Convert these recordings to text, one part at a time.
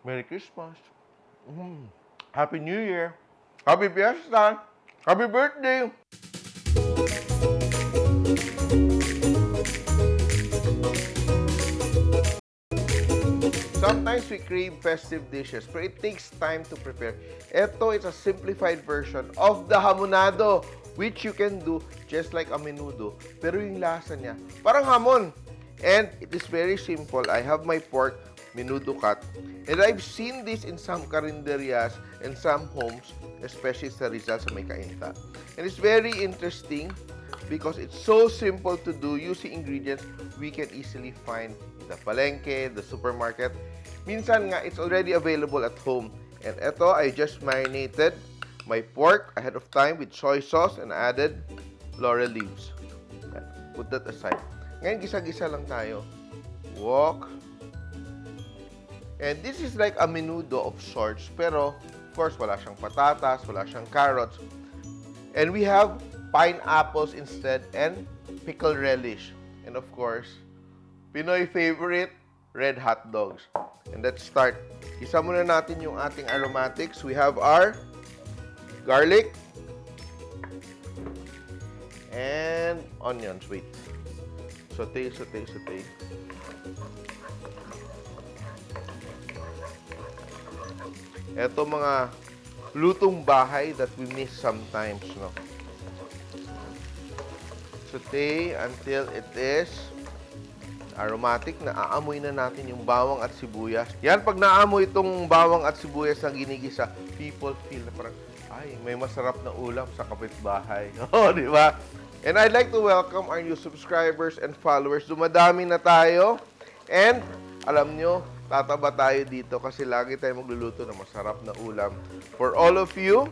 Merry Christmas. Happy New Year. Happy Fiesta. Happy birthday. Sometimes we crave festive dishes, but it takes time to prepare. Ito is a simplified version of the hamonado, which you can do just like a menudo. Pero yung lasa niya, parang hamon. And it is very simple. I have my pork, menudo cut. And I've seen this in some carinderias and some homes, especially sa Rizal sa may kainta. And it's very interesting because it's so simple to do using ingredients we can easily find in the palengke, the supermarket. Minsan nga, it's already available at home. And ito, I just marinated my pork ahead of time with soy sauce and added laurel leaves. Put that aside. Ngayon, gisa-gisa lang tayo. Wok. And this is like a menudo of sorts. Pero, of course, wala siyang patatas, wala siyang carrots. And we have pineapples instead and pickled relish. And of course, Pinoy favorite, red hot dogs. And let's start. Isa muna natin yung ating aromatics. We have our garlic and onions. Wait. Saute, saute, saute. Ito mga lutong bahay that we miss sometimes, no? Saute until it is aromatic. Naaamoy na natin yung bawang at sibuyas. Yan, pag naamoy itong bawang at sibuyas na ginigisa, people feel na parang, ay, may masarap na ulam sa kapitbahay. Oo, di ba? And I'd like to welcome our new subscribers and followers. Dumadami na tayo. And, alam nyo, tataba tayo dito kasi lagi tayo magluluto ng masarap na ulam for all of you.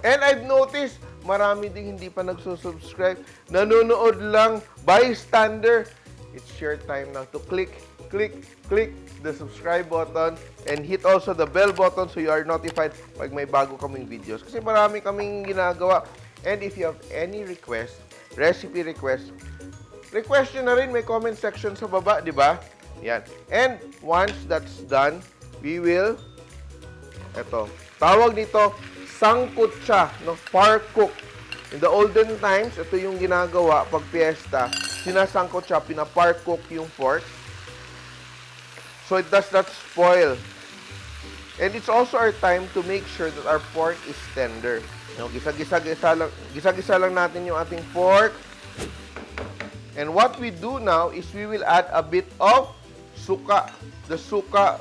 And I've noticed, marami ding hindi pa nagsusubscribe. Nanonood lang, bystander. It's your time now to click the subscribe button and hit also the bell button so you are notified pag may bago kaming videos. Kasi marami kaming ginagawa. And if you have any request, recipe request, request nyo na rin, may comment section sa baba, di ba? Yan. And once that's done, we will, eto, tawag nito, sangkot siya, no? Par cook. In the olden times, ito yung ginagawa pag fiesta, sinasangkot siya, pinapar cook yung pork. So it does not spoil. And it's also our time to make sure that our pork is tender. No, gisa-gisa lang natin yung ating pork. And what we do now is we will add a bit of suka. The suka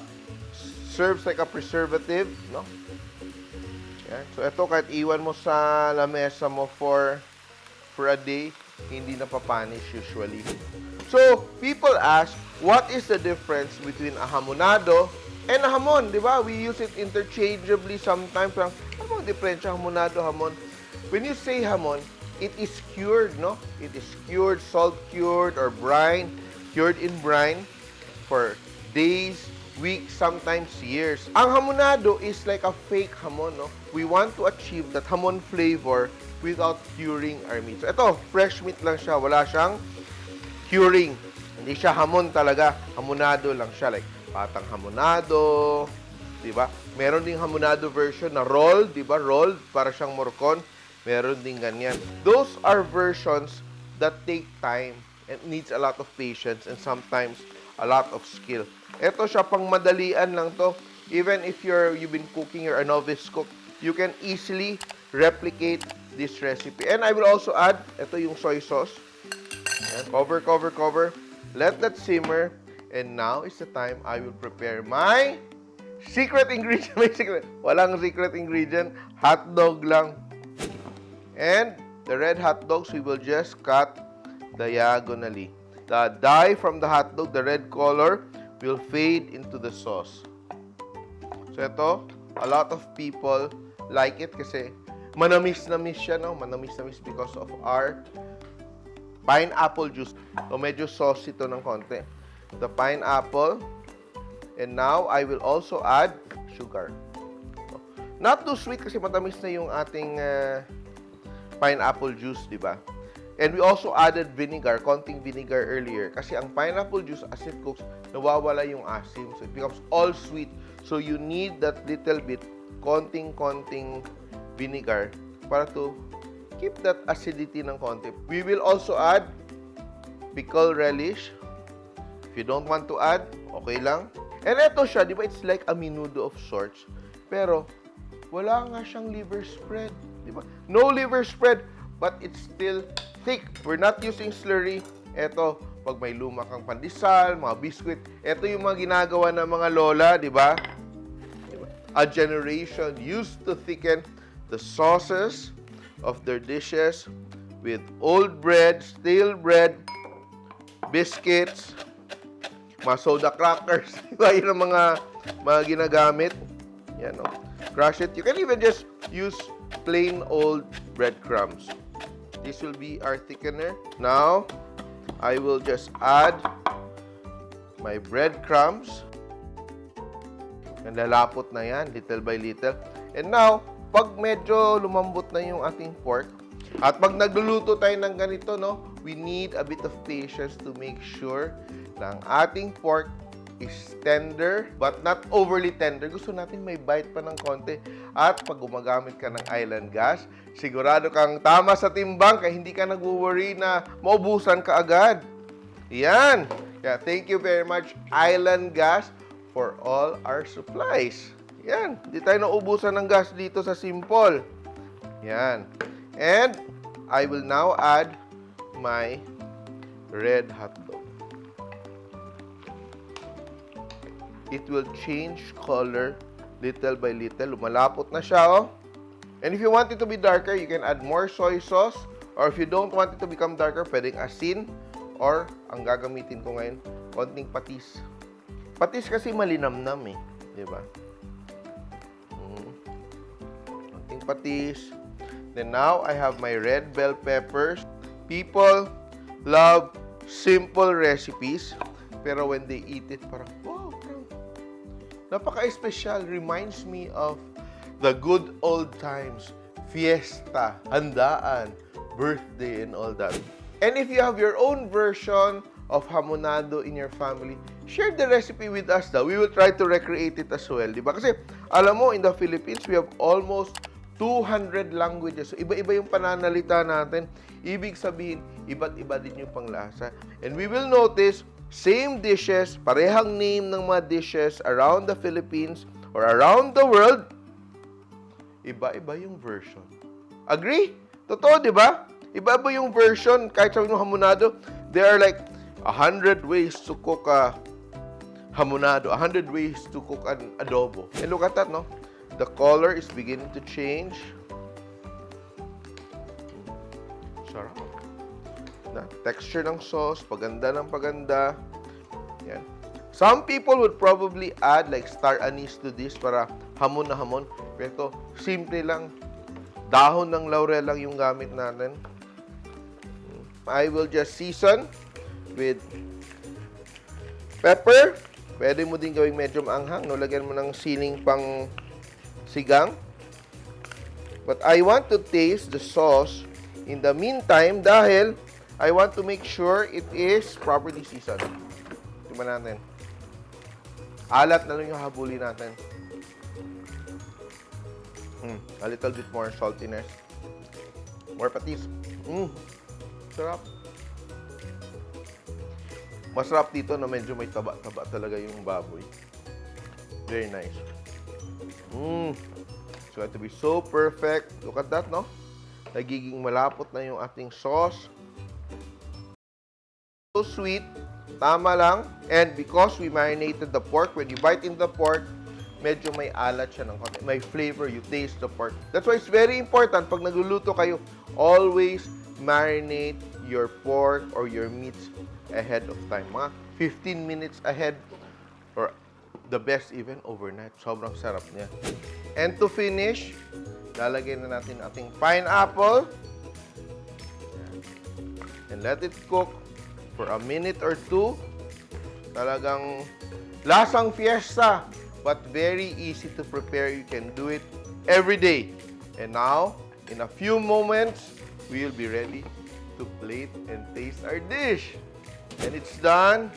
serves like a preservative, no? Yan. So ito, kahit iwan mo sa lamesa mo for a day, hindi na papanish usually. So, people ask, what is the difference between a hamonado and a hamon? Di ba? We use it interchangeably sometimes. Ano bang diferensya hamonado, hamon? When you say hamon, it is cured, no? It is cured, salt cured, or brine, cured in brine for days, weeks, sometimes years. Ang hamonado is like a fake hamon, no? We want to achieve that hamon flavor without curing our meat. So, ito, fresh meat lang siya. Wala siyang curing. Hindi siya hamon talaga. Hamonado lang siya. Like, patang hamonado. Diba? Meron ding hamonado version na roll. Diba? Roll. Para siyang morcon. Meron ding ganyan. Those are versions that take time and needs a lot of patience and sometimes a lot of skill. Ito siya, pang madalian lang to. Even if you've been cooking, you're a novice cook, you can easily replicate this recipe. And I will also add, ito yung soy sauce. Ayan, cover, cover, cover. Let that simmer. And now is the time I will prepare my secret ingredient. May secret. Walang secret ingredient. Hot dog lang. And the red hot dogs, we will just cut diagonally. The dye from the hot dog, the red color, will fade into the sauce. So ito, a lot of people like it kasi manamis-namis siya, no? Manamis-namis because of our pineapple juice. So medyo sauce ito ng konti. The pineapple. And now, I will also add sugar. So, not too sweet kasi matamis na yung ating pineapple juice, di ba? And we also added vinegar, konting vinegar earlier. Kasi ang pineapple juice, as it cooks, nawawala yung asim. So, it becomes all sweet. So you need that little bit, konting-konting vinegar para to keep that acidity ng konti. We will also add pickled relish. If you don't want to add, okay lang. And eto siya, di ba, it's like a menudo of sorts. Pero, wala nga siyang liver spread. Di ba? No liver spread, but it's still thick. We're not using slurry. Eto, pag may luma kang pandesal, mga biscuit, eto yung mga ginagawa ng mga lola, di ba? A generation used to thicken the sauces of their dishes with old bread, stale bread, biscuits, mga soda crackers. Diba? Yun ang mga ginagamit. Yan, no? Crush it. You can even just use plain old breadcrumbs. This will be our thickener. Now, I will just add my breadcrumbs. Lalapot na yan, little by little. And now, pag medyo lumambot na yung ating pork, at pag nagluluto tayo ng ganito, no, we need a bit of patience to make sure na ang ating pork is tender, but not overly tender. Gusto natin may bite pa ng konti. At pag gumagamit ka ng island gas, sigurado kang tama sa timbang, kaya hindi ka nag-worry na maubusan ka agad. Yan. Kaya thank you very much, Island Gas, for all our supplies. Yan. Hindi tayo naubusan ng gas dito sa Simpol. Yan. And I will now add my red hotdog. It will change color little by little. Lumalapot na siya, oh. And if you want it to be darker, you can add more soy sauce. Or if you don't want it to become darker, pwedeng asin. Or, ang gagamitin ko ngayon, konting patis. Patis kasi malinamnam eh. Diba? Konting patis. Then now, I have my red bell peppers. People love simple recipes. Pero when they eat it, parang, wow, napaka-espesyal. Reminds me of the good old times. Fiesta, handaan, birthday, and all that. And if you have your own version of hamonado in your family, share the recipe with us daw. We will try to recreate it as well. Diba? Kasi, alam mo, in the Philippines, we have almost 200 languages. So, iba-iba yung pananalita natin. Ibig sabihin, iba't-iba din yung panglasa. And we will notice, same dishes, parehang name ng mga dishes around the Philippines or around the world, iba-iba yung version. Agree? Totoo, di ba? Iba-iba yung version. Kahit sabihin mo hamonado, there are like 100 ways to cook a hamonado, 100 ways to cook an adobo. And look at that, no? The color is beginning to change. Sarap. Na, texture ng sauce, paganda ng paganda. Yan. Some people would probably add like star anise to this para hamon na hamon. Pero simple lang. Dahon ng laurel lang yung gamit natin. I will just season with pepper. Pwede mo din gawing medyo maanghang. No? Lagyan mo ng siling pang sigang. But I want to taste the sauce in the meantime dahil I want to make sure it is properly seasoned. Tingnan natin. Alat na lang yung habulin natin. A little bit more saltiness. More patis. Sarap. Masarap dito na medyo may taba-taba talaga yung baboy. Very nice. It's going to be so perfect. Look at that, no? Nagiging malapot na yung ating sauce. So sweet. Tama lang. And because we marinated the pork, when you bite in the pork, medyo may alat siya ng konti. May flavor, you taste the pork. That's why it's very important pag nagluluto kayo, always marinate your pork or your meats ahead of time. Mga 15 minutes ahead or the best even overnight. Sobrang sarap niya. And to finish, lalagay na natin ating pineapple. And let it cook for a minute or two. Talagang lasang fiesta, but very easy to prepare. You can do it every day. And now, in a few moments, we will be ready to plate and taste our dish. And it's done.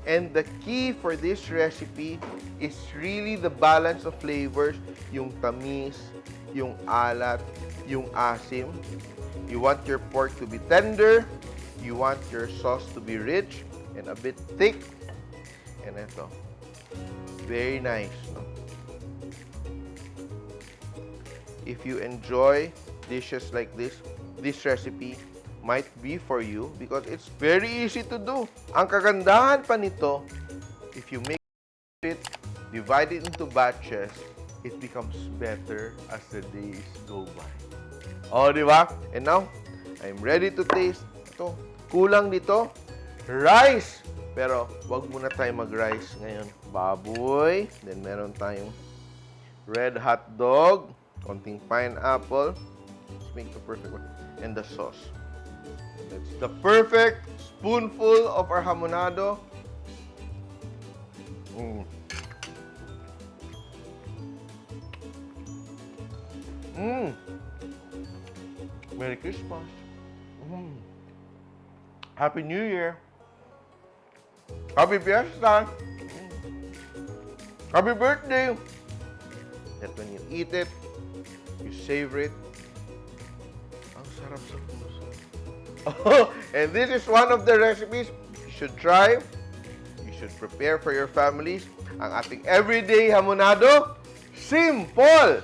And the key for this recipe is really the balance of flavors, yung tamis, yung alat, yung asim. You want your pork to be tender, you want your sauce to be rich and a bit thick. And ito, very nice, no? If you enjoy dishes like this recipe might be for you because it's very easy to do. Ang kagandahan pa nito, if you make it, divide it into batches, it becomes better as the days go by. Oh, di ba? And now, I'm ready to taste. Ito, kulang dito, rice. Pero, wag muna tayo mag-rice ngayon. Baboy. Then, meron tayong red hot dog. Konting pineapple. Let's make the perfect one. And the sauce. That's the perfect spoonful of our hamonado. Merry Christmas. Happy New Year. Happy Fiesta. Happy birthday. That when you eat it, you savor it. Ang sarap sa puso. Oh, and this is one of the recipes you should try. You should prepare for your families. Ang ating everyday hamonado, Simpol!